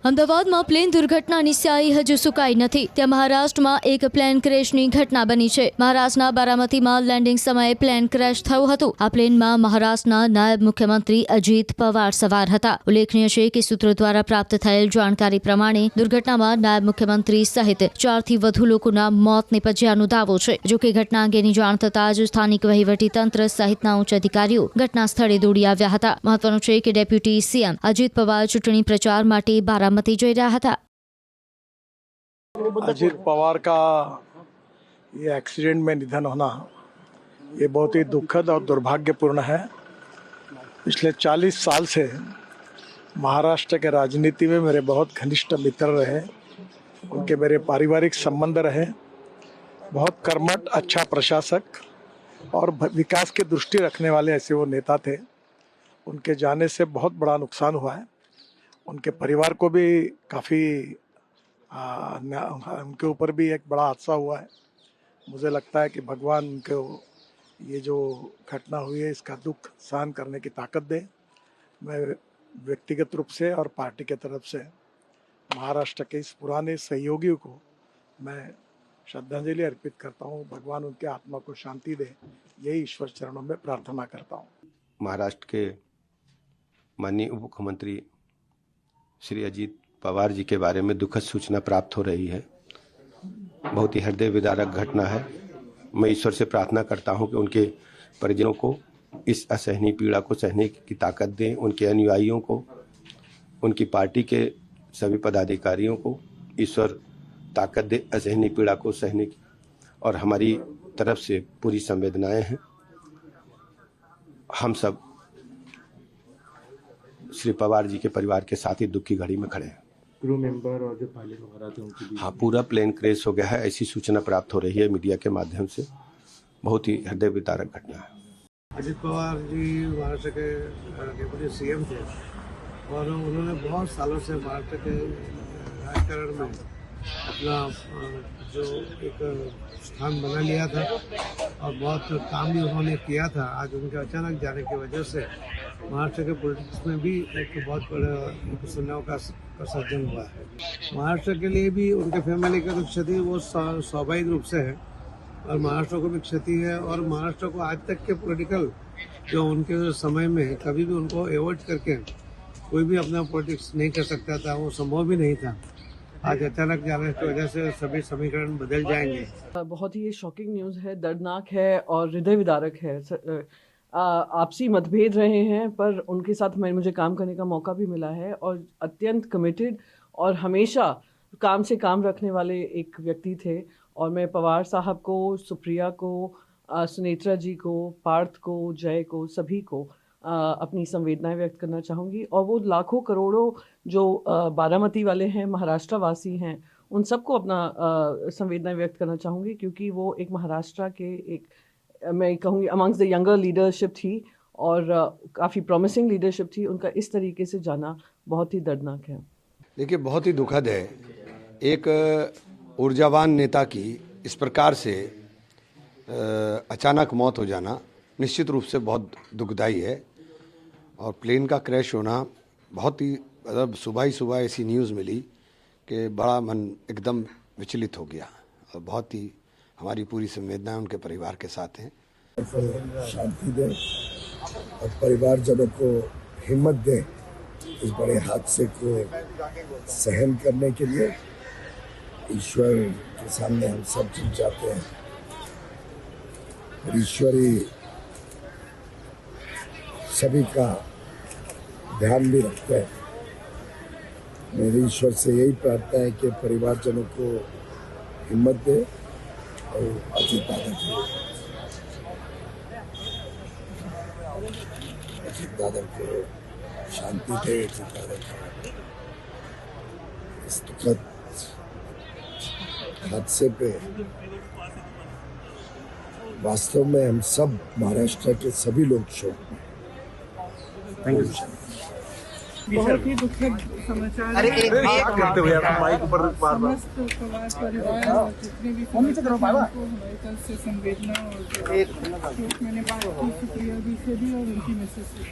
અમદાવાદમાં પ્લેન દુર્ઘટનાની સ્યાહી હજુ સુકાઈ નથી। ત્યાં મહારાષ્ટ્રમાં એક પ્લેન ક્રેશની ઘટના બની છે। મહારાષ્ટ્રના બારામતીમાં લેન્ડિંગ સમયે પ્લેન ક્રેશ થયું હતું। આ પ્લેનમાં મહારાષ્ટ્રના નાયબ મુખ્યમંત્રી અજીત પવાર સવાર હતા। ઉલ્લેખનીય છે કે સૂત્રો દ્વારા પ્રાપ્ત થયેલ જાણકારી પ્રમાણે દુર્ઘટનામાં નાયબ મુખ્યમંત્રી સહિત 4થી વધુ લોકોના મોત નિપજ્યાનો દાવો છે। જો કે ઘટના અંગેની જાણ થતાં જ સ્થાનિક વહીવટીતંત્ર સહિતના ઉચ્ચ અધિકારીઓ ઘટના સ્થળે દોડી આવ્યા હતા। મહત્વનું છે કે ડેપ્યુટી સીએમ અજીત પવાર ચૂંટણી પ્રચાર માટે बारामती જોઈ રહ્યા હતા। अजीत पवार का ये एक्सीडेंट में निधन होना ये बहुत ही दुखद और दुर्भाग्यपूर्ण है। पिछले 40 साल से महाराष्ट्र के राजनीति में मेरे बहुत घनिष्ठ मित्र रहे, उनके मेरे पारिवारिक संबंध रहे। बहुत कर्मठ, अच्छा प्रशासक और विकास की दृष्टि रखने वाले ऐसे वो नेता थे। उनके जाने से बहुत बड़ा नुकसान हुआ है। उनके परिवार को भी काफ़ी उनके ऊपर भी एक बड़ा हादसा हुआ है। मुझे लगता है कि भगवान उनको ये जो घटना हुई है इसका दुख सहन करने की ताकत दे। मैं व्यक्तिगत रूप से और पार्टी के तरफ से महाराष्ट्र के इस पुराने सहयोगियों को मैं श्रद्धांजलि अर्पित करता हूँ। भगवान उनके आत्मा को शांति दे, यही ईश्वर चरणों में प्रार्थना करता हूँ। महाराष्ट्र के माननीय उप मुख्यमंत्री श्री अजीत पवार जी के बारे में दुखद सूचना प्राप्त हो रही है। बहुत ही हृदय विदारक घटना है। मैं ईश्वर से प्रार्थना करता हूं कि उनके परिजनों को इस असहनीय पीड़ा को सहने की ताकत दें। उनके अनुयायियों को, उनकी पार्टी के सभी पदाधिकारियों को ईश्वर ताकत दे असहनीय पीड़ा को सहने की। और हमारी तरफ से पूरी संवेदनाएं हैं। हम सब श्री पवार जी के परिवार के साथ ही दुख की घड़ी में खड़े हैं। क्रू मेंबर और जो पायलट वगैरह थे उनकी भी हाँ, पूरा प्लेन क्रैश हो गया है, ऐसी सूचना प्राप्त हो रही है मीडिया के माध्यम से। बहुत ही हृदय विदारक घटना है। अजीत पवार जी महाराष्ट्र के डेप्यूटी सीएम थे और उन्होंने बहुत सालों से महाराष्ट्र के राजकारण में अपना जो एक स्थान बना लिया था और बहुत काम भी उन्होंने किया था। आज उनके अचानक जाने की वजह से महाराष्ट्र के पॉलिटिक्स में भी एक बहुत बड़ा सुनाव का सर्जन हुआ है। महाराष्ट्र के लिए भी उनके फैमिली का जो क्षति वो स्वाभाविक रूप से है और महाराष्ट्र को भी क्षति है। और महाराष्ट्र को आज तक के पॉलिटिकल जो उनके समय में कभी भी उनको अवॉइड करके कोई भी अपना पॉलिटिक्स नहीं कर सकता था, वो संभव भी नहीं था। आज अचानक जाने की वजह से सभी समीकरण बदल जाएंगे। बहुत ही ये शॉकिंग न्यूज़ है, दर्दनाक है और हृदय विदारक है। आपसी मतभेद रहे हैं पर उनके साथ मुझे काम करने का मौका भी मिला है और अत्यंत कमिटेड और हमेशा काम से काम रखने वाले एक व्यक्ति थे। और मैं पवार साहब को, सुप्रिया को, सुनेत्रा जी को, पार्थ को, जय को, सभी को अपनी संवेदनाएं व्यक्त करना चाहूँगी। और वो लाखों करोड़ों जो बारामती वाले हैं, महाराष्ट्र वासी हैं, उन सबको अपना संवेदनाएं व्यक्त करना चाहूँगी क्योंकि वो एक महाराष्ट्र के एक मैं कहूँगी अमंग्स द यंगर लीडरशिप थी और काफ़ी प्रॉमिसिंग लीडरशिप थी। उनका इस तरीके से जाना बहुत ही दर्दनाक है। देखिए, बहुत ही दुखद है। एक ऊर्जावान नेता की इस प्रकार से अचानक मौत हो जाना निश्चित रूप से बहुत दुखदायी है। और प्लेन का क्रैश होना बहुत ही मतलब सुबह ही सुबह ऐसी न्यूज़ मिली कि बड़ा मन एकदम विचलित हो गया। और बहुत ही हमारी पूरी संवेदनाएं उनके परिवार के साथ हैं। शांति दे और परिवारजनों को हिम्मत दे इस बड़े हादसे को सहन करने के लिए। ईश्वर के सामने हम सब झुक जाते हैं और ईश्वर ही सभी का ध्यान भी रखते हैं। मेरी ईश्वर से यही प्रार्थना है कि परिवारजनों को हिम्मत दे और अजीत दादा को शांति दे। अजीत दादा को इस दुखद हादसे पे वास्तव में हम सब महाराष्ट्र के सभी लोग शोक में। बहुत ही दुखद समाचार समस्त पवार परिवार और जितने भी हमारी तरफ से संवेदना और मैंने बात की सुप्रिया जी से भी और उनकी मिसेस से।